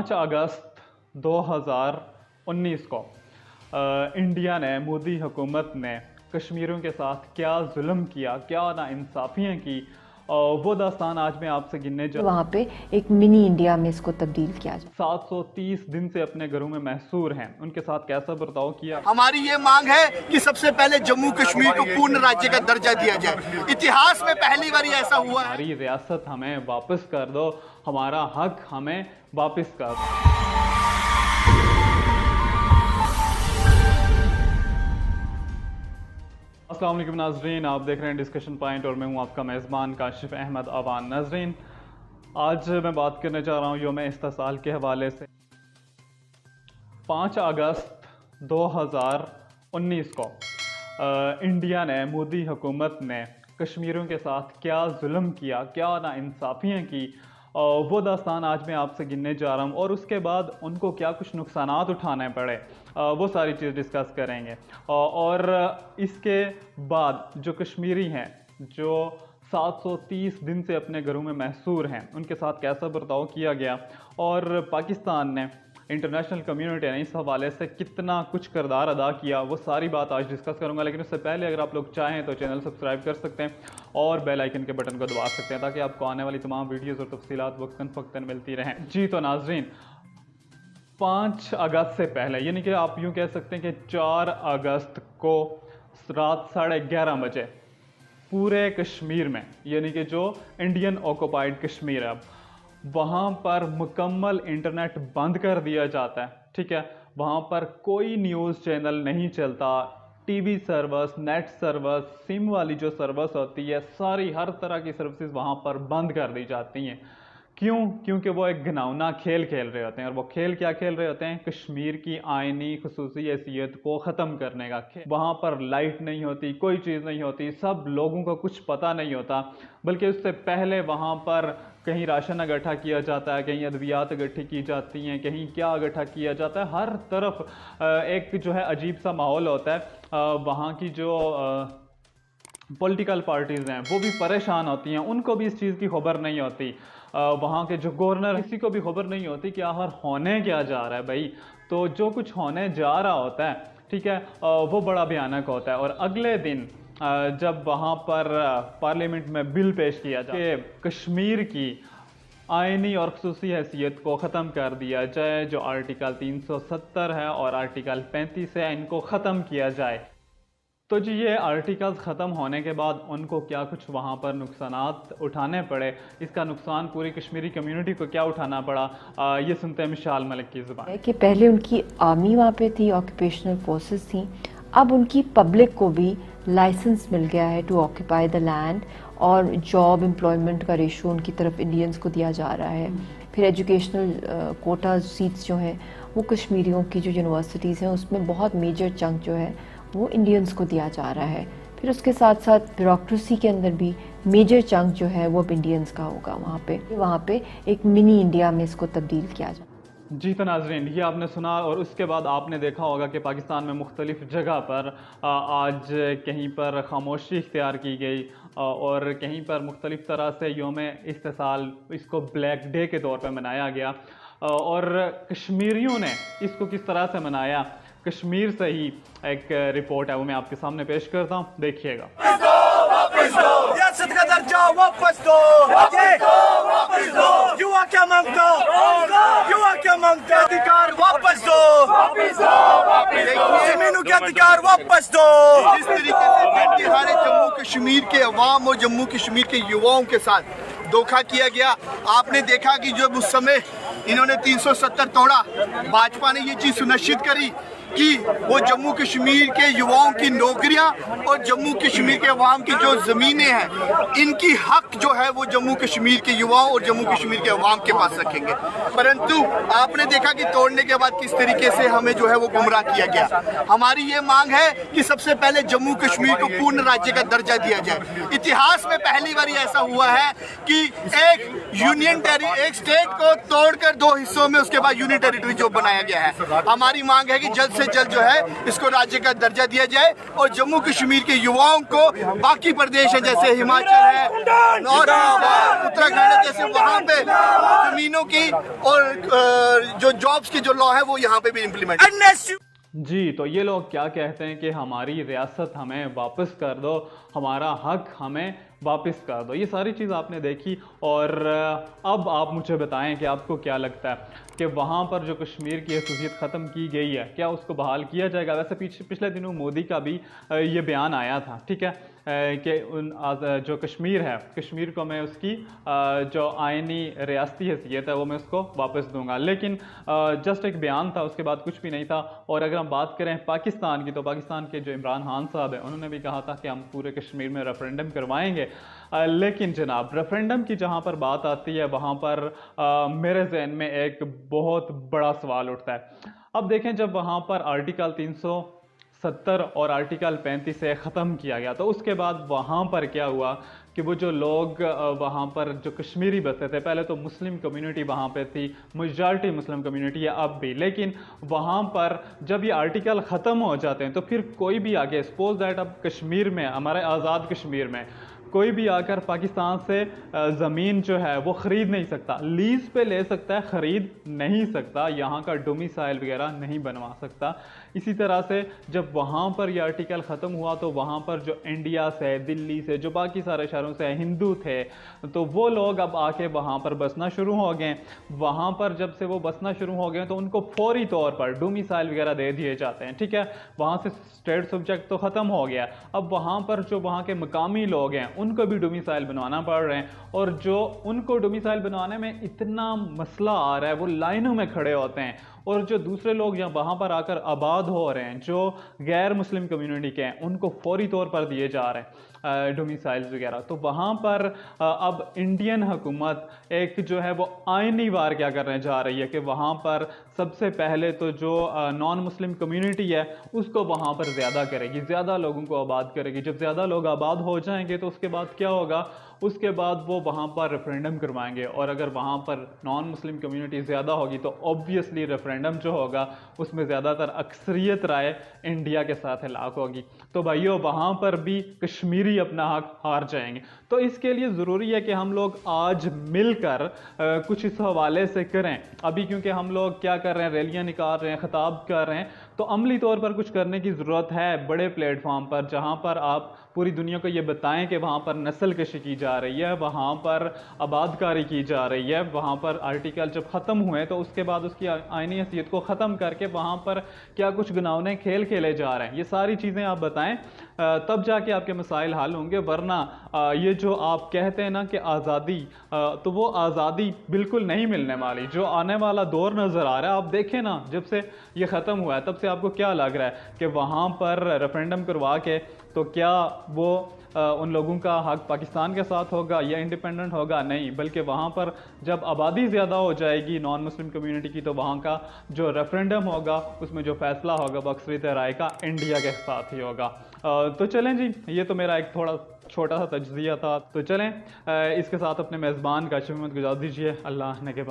5 अगस्त 2019 को इंडिया ने, मोदी हुकूमत ने कश्मीरियों के साथ क्या जुल्म किया, क्या नाइंसाफ़ियाँ की, वो दास्तान आज मैं आपसे गिनने जा वहाँ पे एक मिनी इंडिया में इसको तब्दील किया जाए। 730 दिन से अपने घरों में महसूर हैं, उनके साथ कैसा बर्ताव किया। हमारी ये मांग है कि सबसे पहले जम्मू कश्मीर को पूर्ण राज्य का दर्जा दिया जाए। इतिहास में पहली बार ऐसा हुआ है। हमारी रियासत हमें वापस कर दो, हमारा हक हमें वापस कर दो। अस्सलाम वालेकुम नाजरीन, आप देख रहे हैं डिस्कशन पॉइंट और मैं हूं आपका मेज़बान काशिफ अहमद अवान। नाजरीन, आज मैं बात करने जा रहा हूं यौम इस्तिसाल के हवाले से। 5 अगस्त 2019 को इंडिया ने, मोदी हुकूमत ने कश्मीरियों के साथ क्या जुल्म किया, क्या नाइंसाफ़ियाँ की, वो दास्तान आज मैं आपसे गिनने जा रहा हूँ और उसके बाद उनको क्या कुछ नुकसानात उठाने पड़े, वो सारी चीज़ डिस्कस करेंगे। और इसके बाद जो कश्मीरी हैं, जो 730 दिन से अपने घरों में महसूर हैं, उनके साथ कैसा बर्ताव किया गया और पाकिस्तान ने, इंटरनेशनल कम्युनिटी ने इस हवाले से कितना कुछ किरदार अदा किया, वो सारी बात आज डिस्कस करूंगा। लेकिन उससे पहले अगर आप लोग चाहें तो चैनल सब्सक्राइब कर सकते हैं और बेल आइकन के बटन को दबा सकते हैं ताकि आपको आने वाली तमाम वीडियोज़ और तफसीलात वक्तन फ़क्तन मिलती रहें। जी तो नाजरीन, 5 अगस्त से पहले, यानी कि आप यूँ कह सकते हैं कि 4 अगस्त को रात 11:30 बजे पूरे कश्मीर में, यानी कि जो इंडियन ऑक्युपाइड कश्मीर है, वहाँ पर मुकम्मल इंटरनेट बंद कर दिया जाता है। ठीक है, वहाँ पर कोई न्यूज़ चैनल नहीं चलता, TV service, net service, SIM वाली जो सर्विस होती है, सारी हर तरह की सर्विसेज वहाँ पर बंद कर दी जाती हैं। क्यों? क्योंकि वो एक घिनौना खेल खेल रहे होते हैं। और वो खेल क्या खेल रहे होते हैं? कश्मीर की आइनी खुसूसी हैसियत को ख़त्म करने का खेल। वहाँ पर लाइट नहीं होती, कोई चीज़ नहीं होती, सब लोगों को कुछ पता नहीं होता, बल्कि उससे पहले वहाँ पर कहीं राशन इकट्ठा किया जाता है, कहीं अद्वियात इकट्ठी की जाती हैं, कहीं क्या इकट्ठा किया जाता है। हर तरफ एक जो है अजीब सा माहौल होता है। वहाँ की जो पॉलिटिकल पार्टीज़ हैं वो भी परेशान होती हैं, उनको भी इस चीज़ की खबर नहीं होती। वहाँ के जो गवर्नर, किसी को भी खबर नहीं होती कि आखिर होने क्या जा रहा है भाई। तो जो कुछ होने जा रहा होता है, ठीक है, वो बड़ा भयानक होता है। और अगले दिन जब वहाँ पर पार्लियामेंट में बिल पेश किया जाए कि कश्मीर की आइनी और खुसूसी हैसियत को ख़त्म कर दिया जाए, जो आर्टिकल 370 है और आर्टिकल 35 है, इनको ख़त्म किया जाए। तो जी, ये आर्टिकल्स ख़त्म होने के बाद उनको क्या कुछ वहाँ पर नुकसानात उठाने पड़े, इसका नुकसान पूरी कश्मीरी कम्युनिटी को क्या उठाना पड़ा, ये सुनते हैं मिशाल मलिक की ज़ुबान। कि पहले उनकी आर्मी वहाँ पे थी, ऑक्यूपेशनल फोर्सेस थी, अब उनकी पब्लिक को भी लाइसेंस मिल गया है टू ऑक्यूपाई द लैंड, और जॉब एम्प्लॉयमेंट का रेशो उनकी तरफ इंडियंस को दिया जा रहा है। फिर एजुकेशनल कोटा सीट्स जो हैं वो कश्मीरियों की जो यूनिवर्सिटीज़ हैं उसमें बहुत मेजर चंक जो है वो इंडियंस को दिया जा रहा है। फिर उसके साथ साथ ब्यूरोक्रेसी के अंदर भी मेजर चंक जो है वो अब इंडियंस का होगा। वहाँ पे एक मिनी इंडिया में इसको तब्दील किया जाए। जी तो नाजरीन, ये आपने सुना और उसके बाद आपने देखा होगा कि पाकिस्तान में मुख्तलिफ जगह पर आज कहीं पर खामोशी इख्तियार की गई और कहीं पर मुख्तलिफ तरह से यौम इस्तिसाल, इसको ब्लैक डे के तौर पर मनाया गया। और कश्मीरियों ने इसको किस तरह से मनाया, कश्मीर से ही एक रिपोर्ट है, वो मैं आपके सामने पेश करता हूँ, देखिएगा। रियासत का दर्जा वापस दो, वापस दो, युवा क्या मांगता, युवा क्या मांगता, अधिकार वापस दो, जमीनों के अधिकार वापस दो। जिस तरीके से बिहार जम्मू कश्मीर के अवाम और जम्मू कश्मीर के युवाओं के साथ धोखा किया गया, आपने देखा कि जब उस समय इन्होंने 370 तोड़ा, भाजपा ने ये चीज सुनिश्चित करी कि वो जम्मू कश्मीर के युवाओं की नौकरियां और जम्मू कश्मीर के अवाम की जो ज़मीनें हैं, इनकी हक जो है वो जम्मू कश्मीर के युवाओं और जम्मू कश्मीर के अवाम के पास रखेंगे। परंतु आपने देखा कि तोड़ने के बाद किस तरीके से हमें जो है वो गुमराह किया गया। हमारी ये मांग है कि सबसे पहले जम्मू कश्मीर को पूर्ण राज्य का दर्जा दिया जाए। इतिहास में पहली बार ऐसा हुआ है कि एक स्टेट को तोड़कर 2 हिस्सों में उसके बाद यूनियन टेरिटरी जो बनाया गया है। हमारी मांग है कि जल्द से जल्द जो है इसको राज्य का दर्जा दिया जाए और जम्मू कश्मीर के युवाओं को बाकी प्रदेश है जैसे हिमाचल है और उत्तराखंड है जैसे वहाँ पे जमीनों की और जो जॉब्स की जो लॉ है वो यहाँ पे भी इम्प्लीमेंट। जी, तो ये लोग क्या कहते हैं कि हमारी रियासत हमें वापस कर दो, हमारा हक हमें वापस कर दो। ये सारी चीज़ आपने देखी और अब आप मुझे बताएं कि आपको क्या लगता है कि वहाँ पर जो कश्मीर की हैसियत ख़त्म की गई है, क्या उसको बहाल किया जाएगा? वैसे पिछले दिनों मोदी का भी ये बयान आया था, ठीक है, कि जो कश्मीर है, कश्मीर को मैं उसकी जो आइनी रियासती हैसियत है वो मैं उसको वापस दूंगा, लेकिन जस्ट एक बयान था, उसके बाद कुछ भी नहीं था। और अगर हम बात करें पाकिस्तान की, तो पाकिस्तान के जो इमरान खान साहब हैं उन्होंने भी कहा था कि हम पूरे कश्मीर में रेफरेंडम करवाएंगे, लेकिन जनाब रेफरेंडम की जहाँ पर बात आती है वहाँ पर मेरे जहन में एक बहुत बड़ा सवाल उठता है। अब देखें, जब वहाँ पर आर्टिकल 370 और आर्टिकल 35 से ख़त्म किया गया तो उसके बाद वहाँ पर क्या हुआ कि वो जो लोग वहाँ पर जो कश्मीरी बसते थे, पहले तो मुस्लिम कम्युनिटी वहाँ पे थी, मेजॉरिटी मुस्लिम कम्युनिटी है अब भी, लेकिन वहाँ पर जब ये आर्टिकल ख़त्म हो जाते हैं तो फिर कोई भी आगे सपोज दैट अब कश्मीर में, हमारे आज़ाद कश्मीर में कोई भी आकर पाकिस्तान से ज़मीन जो है वो ख़रीद नहीं सकता, लीज़ पे ले सकता है, ख़रीद नहीं सकता, यहाँ का डोमिसाइल वगैरह नहीं बनवा सकता। इसी तरह से जब वहाँ पर यह आर्टिकल ख़त्म हुआ तो वहाँ पर जो इंडिया से, दिल्ली से, जो बाकी सारे शहरों से हिंदू थे तो वो लोग अब आके वहाँ पर बसना शुरू हो गए। वहाँ पर जब से वो बसना शुरू हो गए तो उनको फौरी तौर पर डोमिसाइल वगैरह दे दिए जाते हैं, ठीक है, वहाँ से स्टेट सब्जेक्ट तो ख़त्म हो गया। अब वहाँ पर जो वहाँ के मकामी लोग हैं उनको भी डोमिसाइल बनवाना पड़ रहे हैं, और जो उनको डोमिसाइल बनवाने में इतना मसला आ रहा है वो लाइनों में खड़े होते हैं, और जो दूसरे लोग यहाँ वहाँ पर आकर आबाद हो रहे हैं जो गैर मुस्लिम कम्युनिटी के हैं उनको फौरी तौर पर दिए जा रहे हैं डोमिसाइल्स वगैरह। तो वहाँ पर अब इंडियन हुकूमत एक जो है वो आइनी वार क्या करने जा रही है कि वहाँ पर सबसे पहले तो जो नॉन मुस्लिम कम्युनिटी है उसको वहाँ पर ज़्यादा करेगी, ज़्यादा लोगों को आबाद करेगी। जब ज़्यादा लोग आबाद हो जाएंगे तो उसके बाद क्या होगा, उसके बाद वो वहाँ पर रेफरेंडम करवाएंगे, और अगर वहाँ पर नॉन मुस्लिम कम्युनिटी ज़्यादा होगी तो ऑब्वियसली रेफरेंडम जो होगा उसमें ज़्यादातर अक्सरियत राय इंडिया के साथ हिलाक होगी। तो भाइयों वहाँ पर भी कश्मीरी अपना हक हार जाएंगे। तो इसके लिए ज़रूरी है कि हम लोग आज मिलकर कुछ इस हवाले से करें। अभी क्योंकि हम लोग क्या कर रहे हैं, रैलियाँ निकाल रहे हैं, खिताब कर रहे हैं, तो अमली तौर पर कुछ करने की ज़रूरत है बड़े प्लेटफॉर्म पर, जहाँ पर आप पूरी दुनिया को ये बताएं कि वहाँ पर नस्ल कशी की जा रही है, वहाँ पर आबादकारी की जा रही है, वहाँ पर आर्टिकल जब ख़त्म हुए तो उसके बाद उसकी आइनी हैसियत को ख़त्म करके वहाँ पर क्या कुछ घिनौने खेल खेले जा रहे हैं, ये सारी चीज़ें आप बताएं, तब जाके आपके मसाइल हल होंगे। वरना ये जो आप कहते हैं ना कि आज़ादी, तो वो आज़ादी बिल्कुल नहीं मिलने वाली। जो आने वाला दौर नज़र आ रहा है, आप देखें ना, जब से ये ख़त्म हुआ है तब से आपको क्या लग रहा है कि वहाँ पर रेफरेंडम करवा के तो क्या वो उन लोगों का हक पाकिस्तान के साथ होगा या इंडिपेंडेंट होगा? नहीं, बल्कि वहाँ पर जब आबादी ज़्यादा हो जाएगी नॉन मुस्लिम कम्युनिटी की तो वहाँ का जो रेफरेंडम होगा उसमें जो फैसला होगा वो अक्सरियत राय का इंडिया के साथ ही होगा। तो चलें जी, ये तो मेरा एक थोड़ा छोटा सा तज्ज़िया था। तो चलें इसके साथ अपने मेज़बान का शुक्रिया गुजार दीजिए। अल्लाह ने के बाद।